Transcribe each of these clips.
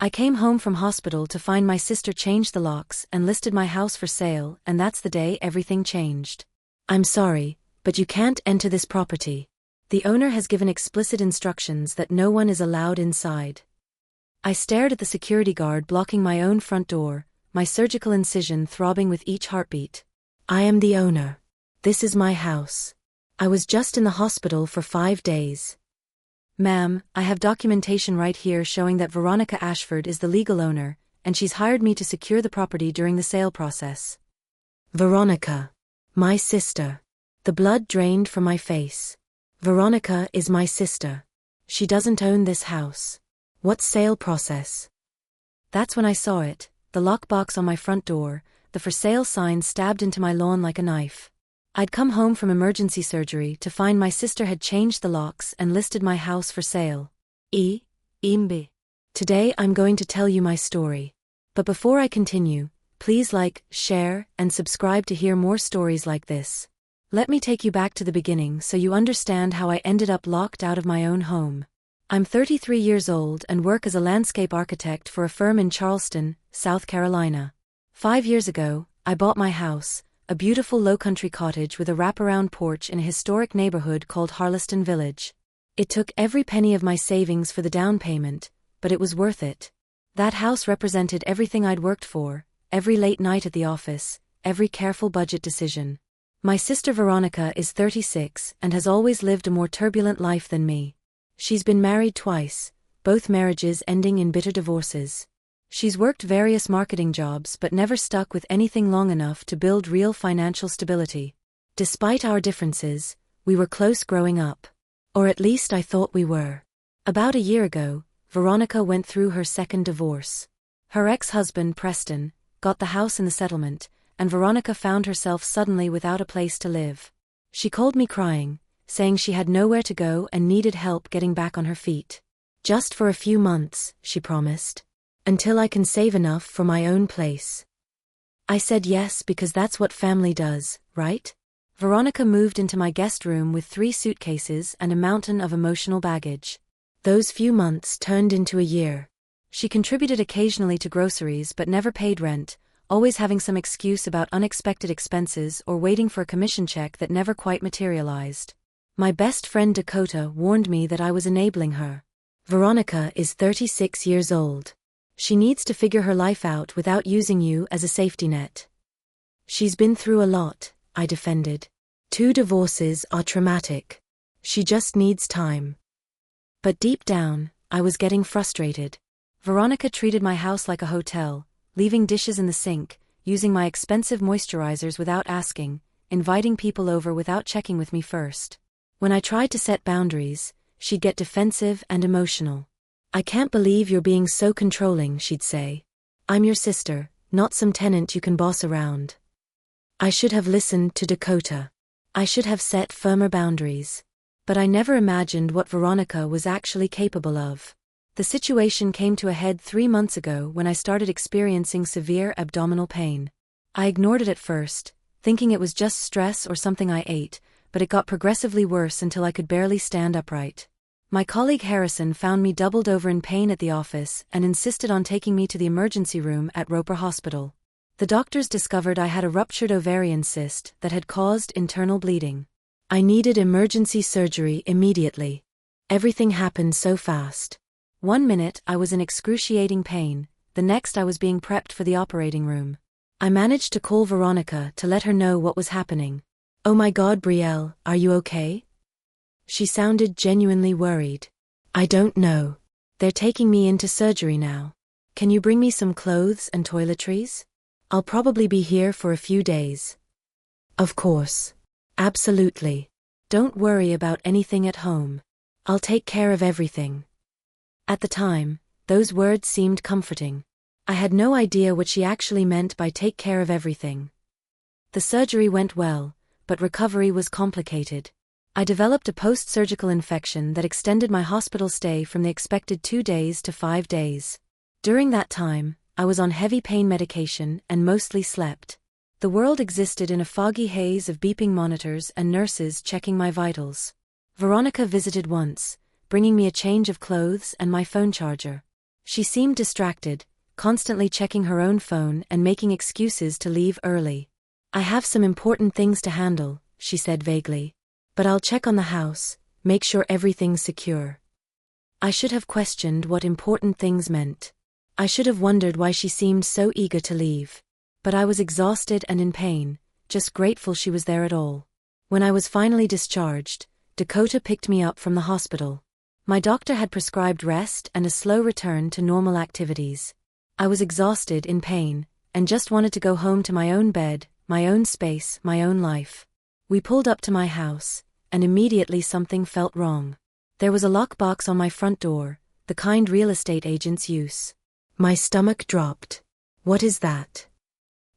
I came home from hospital to find my sister changed the locks and listed my house for sale, and that's the day everything changed. I'm sorry, but you can't enter this property. The owner has given explicit instructions that no one is allowed inside. I stared at the security guard blocking my own front door, my surgical incision throbbing with each heartbeat. I am the owner. This is my house. I was just in the hospital for 5 days. Ma'am, I have documentation right here showing that Veronica Ashford is the legal owner, and she's hired me to secure the property during the sale process. Veronica. My sister. The blood drained from my face. Veronica is my sister. She doesn't own this house. What sale process? That's when I saw it, the lockbox on my front door, the for sale sign stabbed into my lawn like a knife. I'd come home from emergency surgery to find my sister had changed the locks and listed my house for sale. Imbi. Today I'm going to tell you my story. But before I continue, please like, share, and subscribe to hear more stories like this. Let me take you back to the beginning so you understand how I ended up locked out of my own home. I'm 33 years old and work as a landscape architect for a firm in Charleston, South Carolina. 5 years ago, I bought my house, a beautiful low-country cottage with a wraparound porch in a historic neighborhood called Harleston Village. It took every penny of my savings for the down payment, but it was worth it. That house represented everything I'd worked for, every late night at the office, every careful budget decision. My sister Veronica is 36 and has always lived a more turbulent life than me. She's been married twice, both marriages ending in bitter divorces. She's worked various marketing jobs but never stuck with anything long enough to build real financial stability. Despite our differences, we were close growing up. Or at least I thought we were. About a year ago, Veronica went through her second divorce. Her ex-husband, Preston, got the house in the settlement, and Veronica found herself suddenly without a place to live. She called me crying, saying she had nowhere to go and needed help getting back on her feet. Just for a few months, she promised. Until I can save enough for my own place. I said yes because that's what family does, right? Veronica moved into my guest room with 3 suitcases and a mountain of emotional baggage. Those few months turned into a year. She contributed occasionally to groceries but never paid rent, always having some excuse about unexpected expenses or waiting for a commission check that never quite materialized. My best friend Dakota warned me that I was enabling her. Veronica is 36 years old. She needs to figure her life out without using you as a safety net. She's been through a lot, I defended. 2 divorces are traumatic. She just needs time. But deep down, I was getting frustrated. Veronica treated my house like a hotel, leaving dishes in the sink, using my expensive moisturizers without asking, inviting people over without checking with me first. When I tried to set boundaries, she'd get defensive and emotional. I can't believe you're being so controlling, she'd say. I'm your sister, not some tenant you can boss around. I should have listened to Dakota. I should have set firmer boundaries. But I never imagined what Veronica was actually capable of. The situation came to a head 3 months ago when I started experiencing severe abdominal pain. I ignored it at first, thinking it was just stress or something I ate, but it got progressively worse until I could barely stand upright. My colleague Harrison found me doubled over in pain at the office and insisted on taking me to the emergency room at Roper Hospital. The doctors discovered I had a ruptured ovarian cyst that had caused internal bleeding. I needed emergency surgery immediately. Everything happened so fast. 1 minute I was in excruciating pain, the next I was being prepped for the operating room. I managed to call Veronica to let her know what was happening. Oh my God, Brielle, are you okay? She sounded genuinely worried. I don't know. They're taking me into surgery now. Can you bring me some clothes and toiletries? I'll probably be here for a few days. Of course. Absolutely. Don't worry about anything at home. I'll take care of everything. At the time, those words seemed comforting. I had no idea what she actually meant by take care of everything. The surgery went well, but recovery was complicated. I developed a post-surgical infection that extended my hospital stay from the expected 2 days to 5 days. During that time, I was on heavy pain medication and mostly slept. The world existed in a foggy haze of beeping monitors and nurses checking my vitals. Veronica visited once, bringing me a change of clothes and my phone charger. She seemed distracted, constantly checking her own phone and making excuses to leave early. I have some important things to handle, she said vaguely. But I'll check on the house, make sure everything's secure. I should have questioned what important things meant. I should have wondered why she seemed so eager to leave. But I was exhausted and in pain, just grateful she was there at all. When I was finally discharged, Dakota picked me up from the hospital. My doctor had prescribed rest and a slow return to normal activities. I was exhausted, in pain, and just wanted to go home to my own bed, my own space, my own life. We pulled up to my house, and immediately something felt wrong. There was a lockbox on my front door, the kind real estate agents use. My stomach dropped. "What is that?"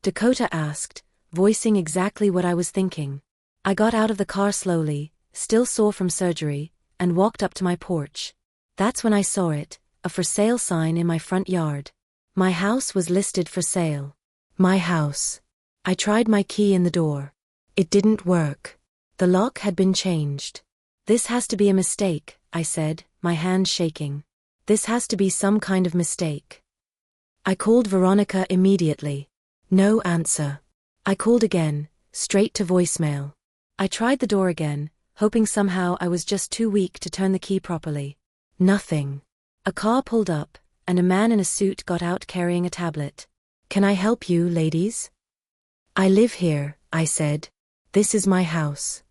Dakota asked, voicing exactly what I was thinking. I got out of the car slowly, still sore from surgery, and walked up to my porch. That's when I saw it, a for sale sign in my front yard. My house was listed for sale. My house. I tried my key in the door. It didn't work. The lock had been changed. "This has to be a mistake," I said, my hand shaking. "This has to be some kind of mistake." I called Veronica immediately. No answer. I called again, straight to voicemail. I tried the door again, hoping somehow I was just too weak to turn the key properly. Nothing. A car pulled up, and a man in a suit got out carrying a tablet. "Can I help you, ladies?" "I live here," I said. "This is my house."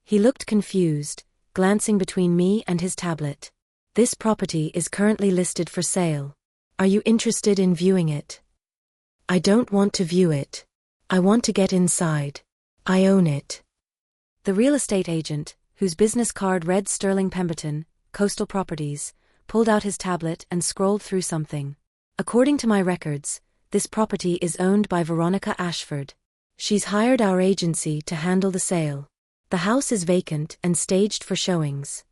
He looked confused, glancing between me and his tablet. "This property is currently listed for sale. Are you interested in viewing it?" "I don't want to view it. I want to get inside. I own it." The real estate agent, whose business card read Sterling Pemberton, Coastal Properties, pulled out his tablet and scrolled through something. "According to my records, this property is owned by Veronica Ashford. She's hired our agency to handle the sale. The house is vacant and staged for showings."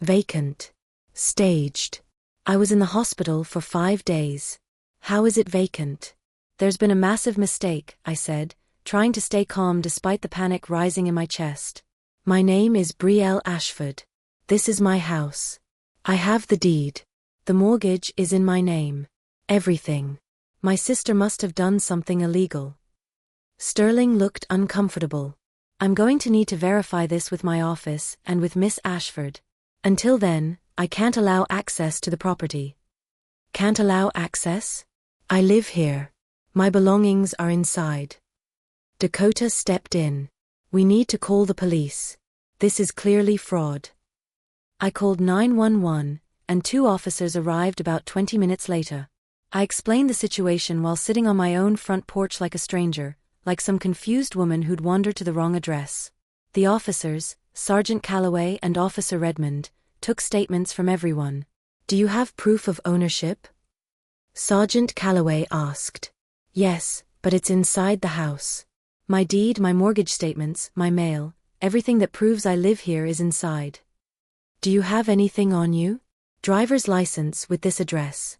Vacant. Staged. I was in the hospital for 5 days. How is it vacant? "There's been a massive mistake," I said, trying to stay calm despite the panic rising in my chest. "My name is Brielle Ashford. This is my house. I have the deed. The mortgage is in my name. Everything. My sister must have done something illegal." Sterling looked uncomfortable. "I'm going to need to verify this with my office and with Miss Ashford. Until then, I can't allow access to the property." "Can't allow access?" "I live here. My belongings are inside." Dakota stepped in. "We need to call the police. This is clearly fraud." I called 911, and 2 officers arrived about 20 minutes later. I explained the situation while sitting on my own front porch like a stranger, like some confused woman who'd wandered to the wrong address. The officers, Sergeant Calloway and Officer Redmond, took statements from everyone. "Do you have proof of ownership?" Sergeant Calloway asked. "Yes, but it's inside the house. My deed, my mortgage statements, my mail, everything that proves I live here is inside." "Do you have anything on you?" "Driver's license with this address."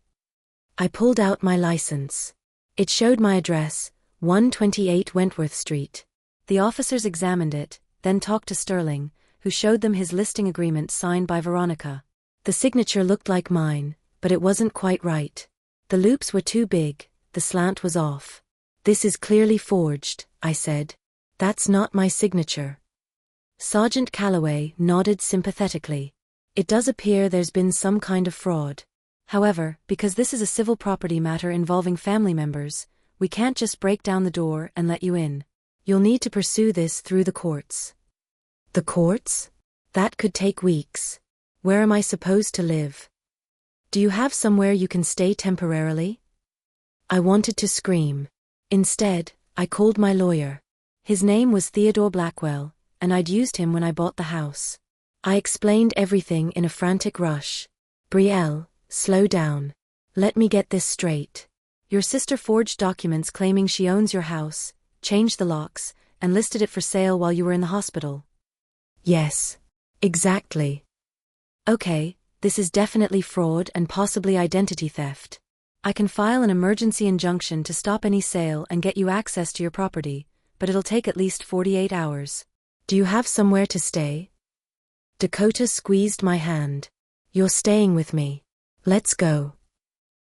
I pulled out my license. It showed my address, 128 Wentworth Street. The officers examined it, then talked to Sterling, who showed them his listing agreement signed by Veronica. The signature looked like mine, but it wasn't quite right. The loops were too big, the slant was off. "This is clearly forged," I said. "That's not my signature." Sergeant Calloway nodded sympathetically. "It does appear there's been some kind of fraud. However, because this is a civil property matter involving family members, we can't just break down the door and let you in. You'll need to pursue this through the courts." "The courts? That could take weeks. Where am I supposed to live?" "Do you have somewhere you can stay temporarily?" I wanted to scream. Instead, I called my lawyer. His name was Theodore Blackwell, and I'd used him when I bought the house. I explained everything in a frantic rush. "Brielle, slow down. Let me get this straight. Your sister forged documents claiming she owns your house, changed the locks, and listed it for sale while you were in the hospital." "Yes. Exactly." "Okay, this is definitely fraud and possibly identity theft. I can file an emergency injunction to stop any sale and get you access to your property, but it'll take at least 48 hours. Do you have somewhere to stay?" Dakota squeezed my hand. "You're staying with me. Let's go."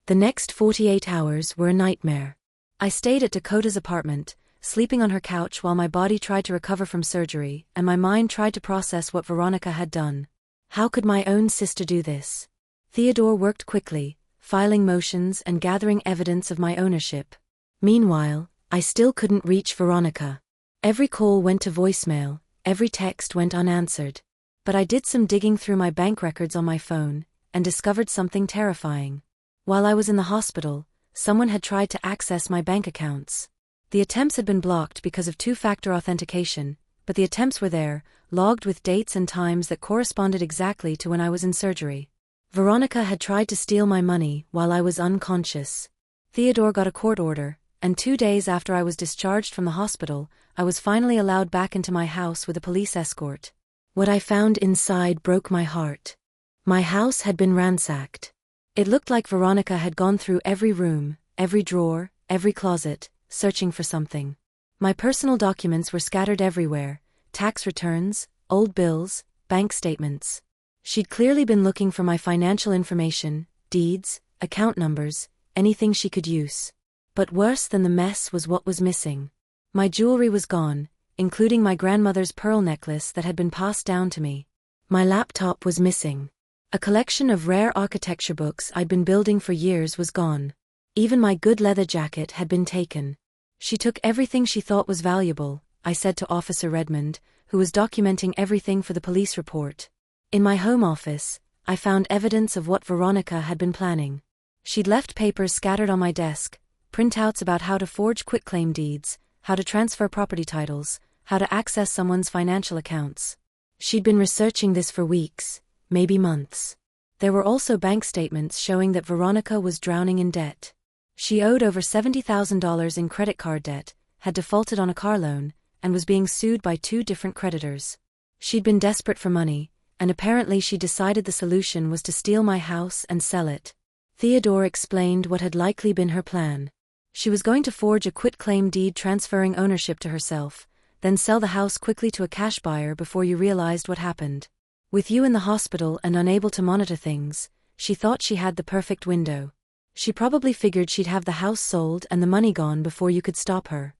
The next 48 hours were a nightmare. I stayed at Dakota's apartment, sleeping on her couch while my body tried to recover from surgery, and my mind tried to process what Veronica had done. How could my own sister do this? Theodore worked quickly, filing motions and gathering evidence of my ownership. Meanwhile, I still couldn't reach Veronica. Every call went to voicemail, every text went unanswered. But I did some digging through my bank records on my phone, and discovered something terrifying. While I was in the hospital, someone had tried to access my bank accounts. The attempts had been blocked because of two-factor authentication, but the attempts were there, logged with dates and times that corresponded exactly to when I was in surgery. Veronica had tried to steal my money while I was unconscious. Theodore got a court order, and 2 days after I was discharged from the hospital, I was finally allowed back into my house with a police escort. What I found inside broke my heart. My house had been ransacked. It looked like Veronica had gone through every room, every drawer, every closet, searching for something. My personal documents were scattered everywhere: tax returns, old bills, bank statements. She'd clearly been looking for my financial information, deeds, account numbers, anything she could use. But worse than the mess was what was missing. My jewelry was gone, including my grandmother's pearl necklace that had been passed down to me. My laptop was missing. A collection of rare architecture books I'd been building for years was gone. Even my good leather jacket had been taken. She took everything she thought was valuable, I said to Officer Redmond, who was documenting everything for the police report. In my home office, I found evidence of what Veronica had been planning. She'd left papers scattered on my desk, printouts about how to forge quitclaim deeds, how to transfer property titles, how to access someone's financial accounts. She'd been researching this for weeks, maybe months. There were also bank statements showing that Veronica was drowning in debt. She owed over $70,000 in credit card debt, had defaulted on a car loan, and was being sued by 2 different creditors. She'd been desperate for money, and apparently she decided the solution was to steal my house and sell it. Theodore explained what had likely been her plan. She was going to forge a quitclaim deed transferring ownership to herself, then sell the house quickly to a cash buyer before you realized what happened. With you in the hospital and unable to monitor things, she thought she had the perfect window. She probably figured she'd have the house sold and the money gone before you could stop her.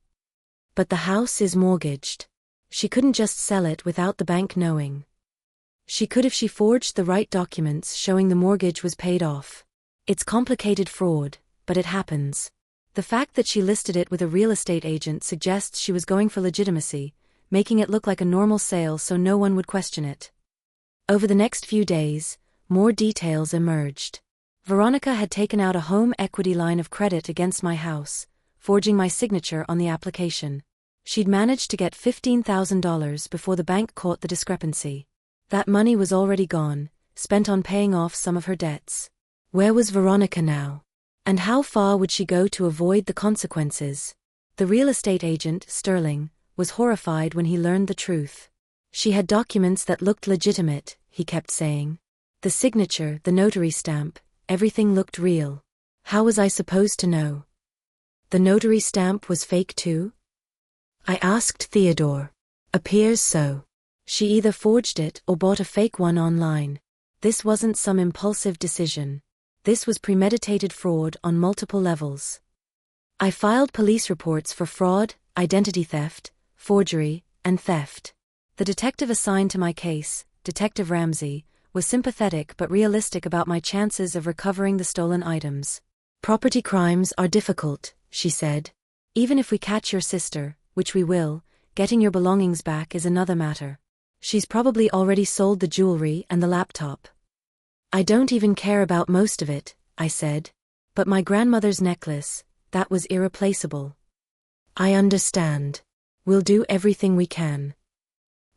But the house is mortgaged. She couldn't just sell it without the bank knowing. She could if she forged the right documents showing the mortgage was paid off. It's complicated fraud, but it happens. The fact that she listed it with a real estate agent suggests she was going for legitimacy, making it look like a normal sale so no one would question it. Over the next few days, more details emerged. Veronica had taken out a home equity line of credit against my house, forging my signature on the application. She'd managed to get $15,000 before the bank caught the discrepancy. That money was already gone, spent on paying off some of her debts. Where was Veronica now? And how far would she go to avoid the consequences? The real estate agent, Sterling, was horrified when he learned the truth. She had documents that looked legitimate, he kept saying. The signature, the notary stamp, everything looked real. How was I supposed to know? The notary stamp was fake too? I asked Theodore. Appears so. She either forged it or bought a fake one online. This wasn't some impulsive decision. This was premeditated fraud on multiple levels. I filed police reports for fraud, identity theft, forgery, and theft. The detective assigned to my case, Detective Ramsey, was sympathetic but realistic about my chances of recovering the stolen items. Property crimes are difficult, she said. Even if we catch your sister, which we will, getting your belongings back is another matter. She's probably already sold the jewelry and the laptop. I don't even care about most of it, I said. But my grandmother's necklace, that was irreplaceable. I understand. We'll do everything we can.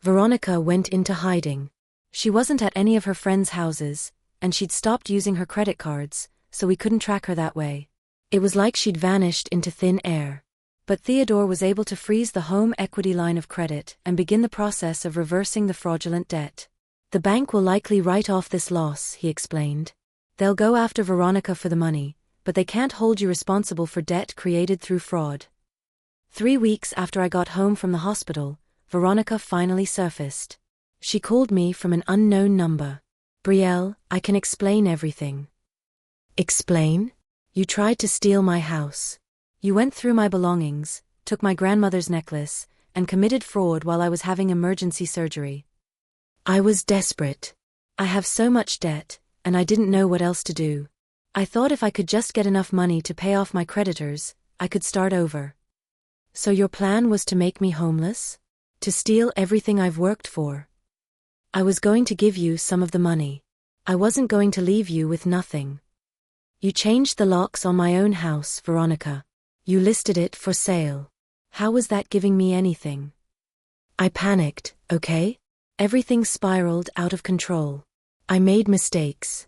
Veronica went into hiding. She wasn't at any of her friends' houses, and she'd stopped using her credit cards, so we couldn't track her that way. It was like she'd vanished into thin air. But Theodore was able to freeze the home equity line of credit and begin the process of reversing the fraudulent debt. The bank will likely write off this loss, he explained. They'll go after Veronica for the money, but they can't hold you responsible for debt created through fraud. 3 weeks after I got home from the hospital, Veronica finally surfaced. She called me from an unknown number. Brielle, I can explain everything. Explain? You tried to steal my house. You went through my belongings, took my grandmother's necklace, and committed fraud while I was having emergency surgery. I was desperate. I have so much debt, and I didn't know what else to do. I thought if I could just get enough money to pay off my creditors, I could start over. So your plan was to make me homeless? To steal everything I've worked for? I was going to give you some of the money. I wasn't going to leave you with nothing. You changed the locks on my own house, Veronica. You listed it for sale. How was that giving me anything? I panicked, okay? Everything spiraled out of control. I made mistakes.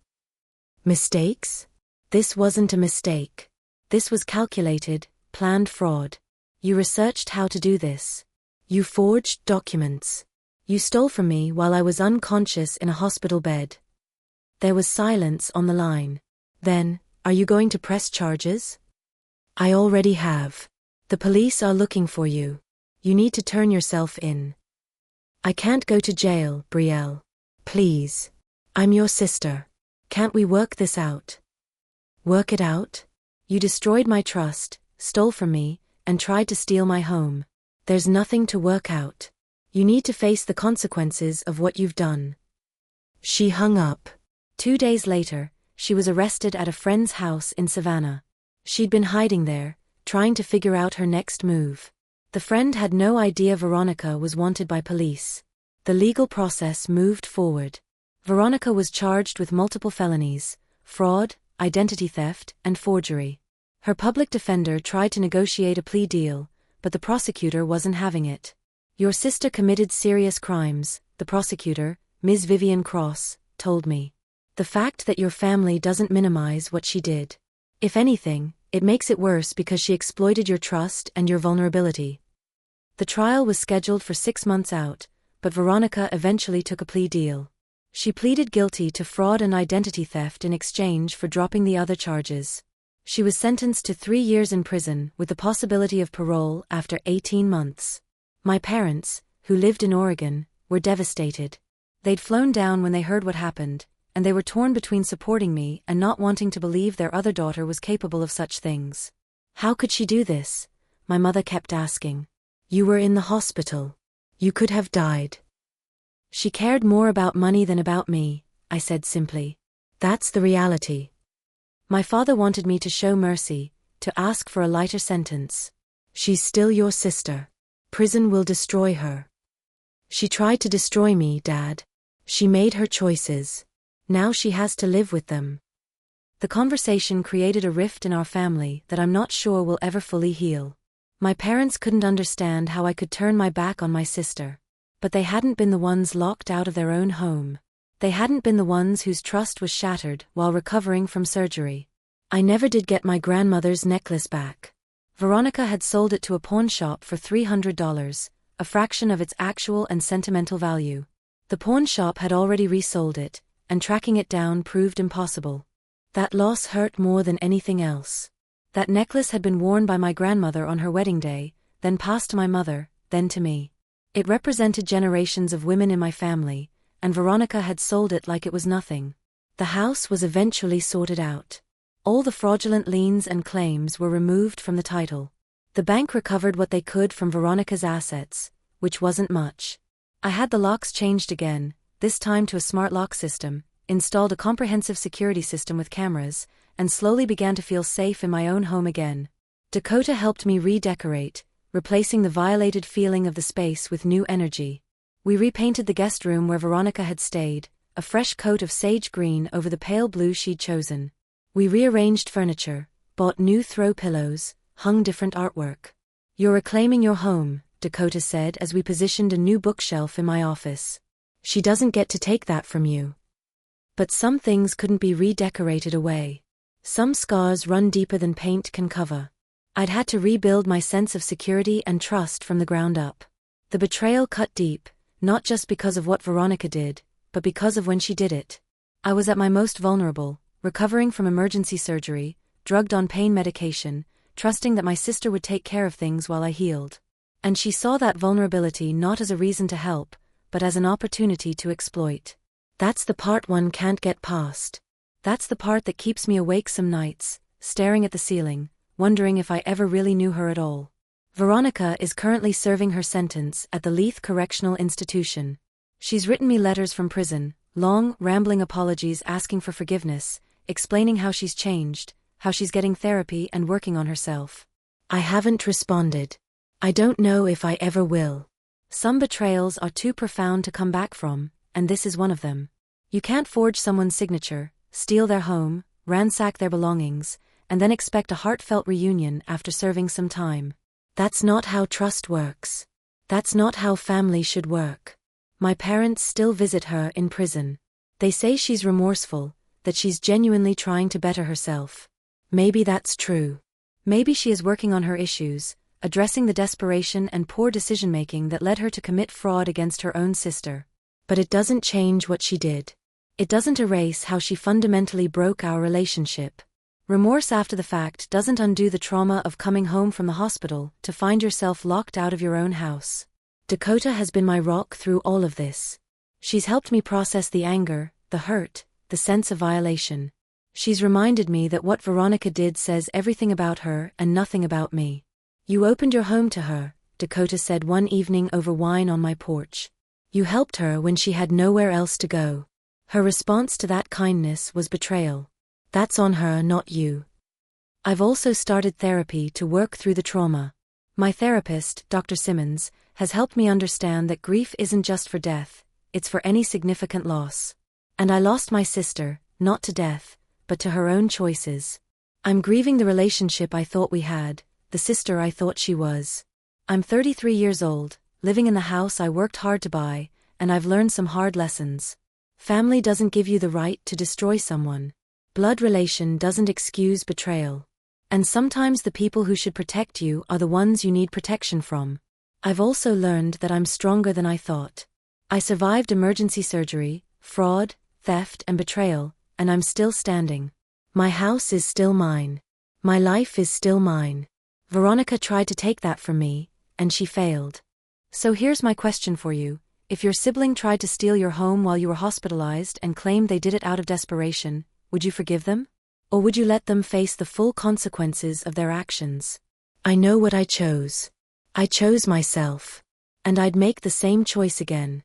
Mistakes? This wasn't a mistake. This was calculated, planned fraud. You researched how to do this. You forged documents. You stole from me while I was unconscious in a hospital bed. There was silence on the line. Then, are you going to press charges? I already have. The police are looking for you. You need to turn yourself in. I can't go to jail, Brielle. Please. I'm your sister. Can't we work this out? Work it out? You destroyed my trust, stole from me, and tried to steal my home. There's nothing to work out. You need to face the consequences of what you've done. She hung up. 2 days later, she was arrested at a friend's house in Savannah. She'd been hiding there, trying to figure out her next move. The friend had no idea Veronica was wanted by police. The legal process moved forward. Veronica was charged with multiple felonies: fraud, identity theft, and forgery. Her public defender tried to negotiate a plea deal, but the prosecutor wasn't having it. Your sister committed serious crimes, the prosecutor, Ms. Vivian Cross, told me. The fact that your family doesn't minimize what she did. If anything, it makes it worse because she exploited your trust and your vulnerability. The trial was scheduled for 6 months out, but Veronica eventually took a plea deal. She pleaded guilty to fraud and identity theft in exchange for dropping the other charges. She was sentenced to 3 years in prison with the possibility of parole after 18 months. My parents, who lived in Oregon, were devastated. They'd flown down when they heard what happened, and they were torn between supporting me and not wanting to believe their other daughter was capable of such things. How could she do this? My mother kept asking. You were in the hospital. You could have died. She cared more about money than about me, I said simply. That's the reality. My father wanted me to show mercy, to ask for a lighter sentence. She's still your sister. Prison will destroy her. She tried to destroy me, Dad. She made her choices. Now she has to live with them. The conversation created a rift in our family that I'm not sure will ever fully heal. My parents couldn't understand how I could turn my back on my sister. But they hadn't been the ones locked out of their own home. They hadn't been the ones whose trust was shattered while recovering from surgery. I never did get my grandmother's necklace back. Veronica had sold it to a pawn shop for $300, a fraction of its actual and sentimental value. The pawn shop had already resold it, and tracking it down proved impossible. That loss hurt more than anything else. That necklace had been worn by my grandmother on her wedding day, then passed to my mother, then to me. It represented generations of women in my family, and Veronica had sold it like it was nothing. The house was eventually sorted out. All the fraudulent liens and claims were removed from the title. The bank recovered what they could from Veronica's assets, which wasn't much. I had the locks changed again, this time to a smart lock system, installed a comprehensive security system with cameras, and slowly began to feel safe in my own home again. Dakota helped me redecorate, replacing the violated feeling of the space with new energy. We repainted the guest room where Veronica had stayed, a fresh coat of sage green over the pale blue she'd chosen. We rearranged furniture, bought new throw pillows, hung different artwork. You're reclaiming your home, Dakota said as we positioned a new bookshelf in my office. She doesn't get to take that from you. But some things couldn't be redecorated away. Some scars run deeper than paint can cover. I'd had to rebuild my sense of security and trust from the ground up. The betrayal cut deep, not just because of what Veronica did, but because of when she did it. I was at my most vulnerable, recovering from emergency surgery, drugged on pain medication, trusting that my sister would take care of things while I healed. And she saw that vulnerability not as a reason to help, but as an opportunity to exploit. That's the part one can't get past. That's the part that keeps me awake some nights, staring at the ceiling, wondering if I ever really knew her at all. Veronica is currently serving her sentence at the Leith Correctional Institution. She's written me letters from prison, long, rambling apologies asking for forgiveness, explaining how she's changed, how she's getting therapy and working on herself. I haven't responded. I don't know if I ever will. Some betrayals are too profound to come back from, and this is one of them. You can't forge someone's signature, steal their home, ransack their belongings, and then expect a heartfelt reunion after serving some time. That's not how trust works. That's not how family should work. My parents still visit her in prison. They say she's remorseful, that she's genuinely trying to better herself. Maybe that's true. Maybe she is working on her issues, addressing the desperation and poor decision-making that led her to commit fraud against her own sister. But it doesn't change what she did. It doesn't erase how she fundamentally broke our relationship. Remorse after the fact doesn't undo the trauma of coming home from the hospital to find yourself locked out of your own house. Dakota has been my rock through all of this. She's helped me process the anger, the hurt, the sense of violation. She's reminded me that what Veronica did says everything about her and nothing about me. You opened your home to her, Dakota said one evening over wine on my porch. You helped her when she had nowhere else to go. Her response to that kindness was betrayal. That's on her, not you. I've also started therapy to work through the trauma. My therapist, Dr. Simmons, has helped me understand that grief isn't just for death, it's for any significant loss. And I lost my sister, not to death, but to her own choices. I'm grieving the relationship I thought we had, the sister I thought she was. I'm 33 years old, living in the house I worked hard to buy, and I've learned some hard lessons. Family doesn't give you the right to destroy someone. Blood relation doesn't excuse betrayal. And sometimes the people who should protect you are the ones you need protection from. I've also learned that I'm stronger than I thought. I survived emergency surgery, fraud, theft and betrayal, and I'm still standing. My house is still mine. My life is still mine. Veronica tried to take that from me, and she failed. So here's my question for you. If your sibling tried to steal your home while you were hospitalized and claimed they did it out of desperation, would you forgive them? Or would you let them face the full consequences of their actions? I know what I chose. I chose myself. And I'd make the same choice again.